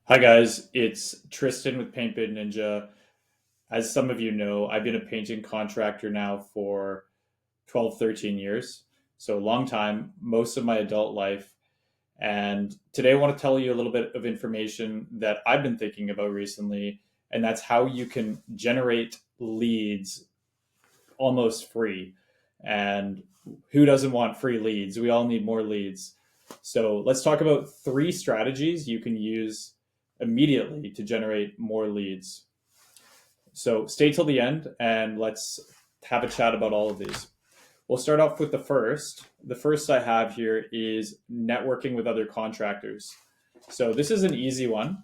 Hi guys, it's Tristan with Paint Bid Ninja. As some of you know, I've been a painting contractor now for 12, 13 years. So a long time, most of my adult life. And today I want to tell you a little bit of information that I've been thinking about recently, and that's how you can generate leads almost free. And who doesn't want free leads? We all need more leads. So let's talk about three strategies you can use immediately to generate more leads. So stay till the end and let's have a chat about all of these. We'll start off with the first. The first I have here is networking with other contractors. So this is an easy one.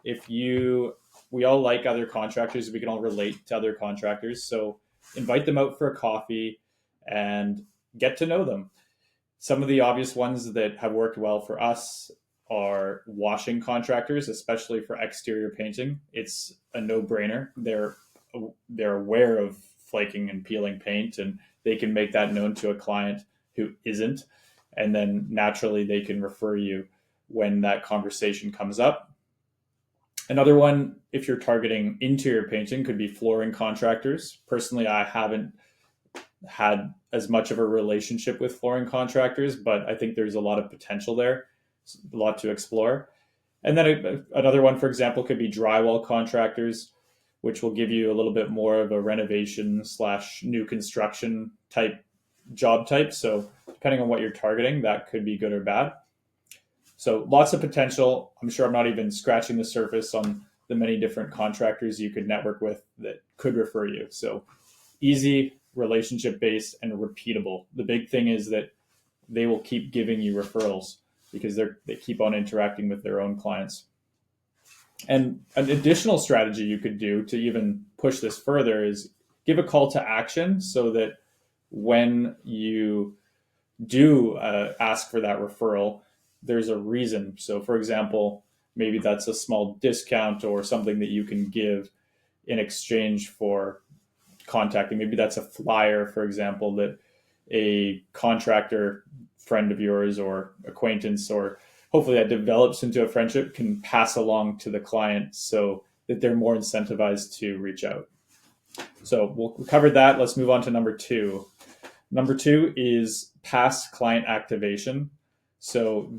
If you We all like other contractors, we can all relate to other contractors. So invite them out for a coffee and get to know them. Some of the obvious ones that have worked well for us are washing contractors, especially for exterior painting. It's a no-brainer. They're aware of flaking and peeling paint, and they can make that known to a client who isn't, and then naturally they can refer you when that conversation comes up. Another one, if you're targeting interior painting, could be flooring contractors. Personally, I haven't had as much of a relationship with flooring contractors, but I think there's a lot of potential there, a lot to explore. And then another one, for example, could be drywall contractors, which will give you a little bit more of a renovation slash new construction type job type. So depending on what you're targeting, that could be good or bad. So lots of potential. I'm sure I'm not even scratching the surface on the many different contractors you could network with that could refer you. So easy, relationship based, and repeatable. The big thing is that they will keep giving you referrals because they keep on interacting with their own clients. And an additional strategy you could do to even push this further is give a call to action so that when you do ask for that referral, there's a reason. So, for example, maybe that's a small discount or something that you can give in exchange for contacting. Maybe that's a flyer, for example, that a contractor friend of yours or acquaintance, or hopefully that develops into a friendship, can pass along to the client so that they're more incentivized to reach out. So we'll cover that. Let's move on to number two. Number two is past client activation. So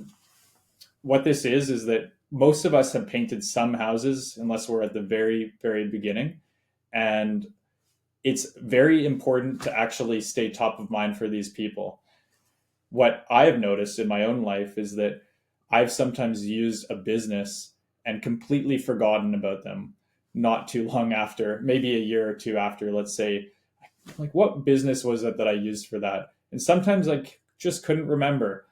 what this is that most of us have painted some houses, unless we're at the very, very beginning. And it's very important to actually stay top of mind for these people. What I have noticed in my own life is that I've sometimes used a business and completely forgotten about them not too long after, maybe a year or two after, let's say, like, what business was it that I used for that? And sometimes I just couldn't remember.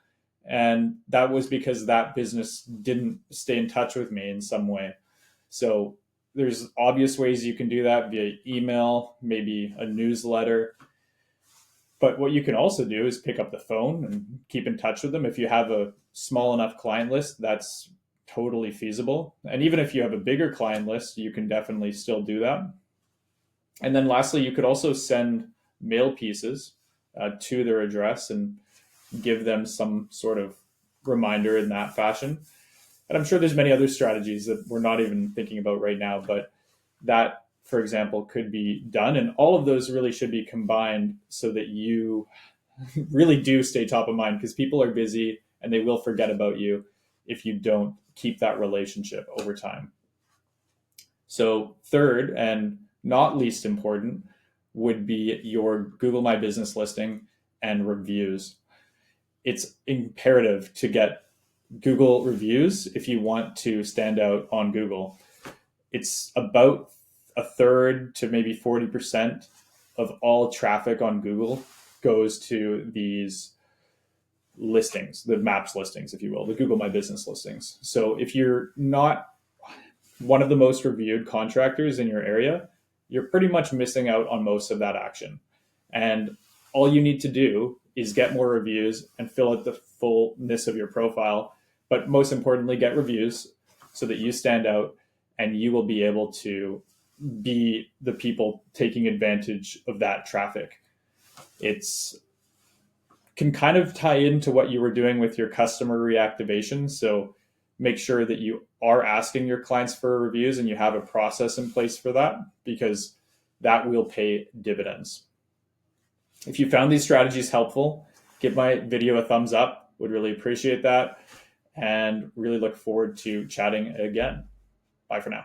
And that was because that business didn't stay in touch with me in some way. So there's obvious ways you can do that via email, maybe a newsletter. But what you can also do is pick up the phone and keep in touch with them. If you have a small enough client list, that's totally feasible. And even if you have a bigger client list, you can definitely still do that. And then lastly, you could also send mail pieces to their address and give them some sort of reminder in that fashion. And I'm sure there's many other strategies that we're not even thinking about right now, but that, for example, could be done. And all of those really should be combined so that you really do stay top of mind, because people are busy and they will forget about you if you don't keep that relationship over time. So third, and not least important, would be your Google My Business listing and reviews. It's imperative to get Google reviews if you want to stand out on Google. It's about a third to maybe 40% of all traffic on Google goes to these listings, the maps listings, if you will, the Google My Business listings. So if you're not one of the most reviewed contractors in your area, you're pretty much missing out on most of that action. And all you need to do is get more reviews and fill out the fullness of your profile. But most importantly, get reviews so that you stand out and you will be able to be the people taking advantage of that traffic. It's can kind of tie into what you were doing with your customer reactivation. So make sure that you are asking your clients for reviews and you have a process in place for that, because that will pay dividends. If you found these strategies helpful, give my video a thumbs up. Would really appreciate that, and really look forward to chatting again. Bye for now.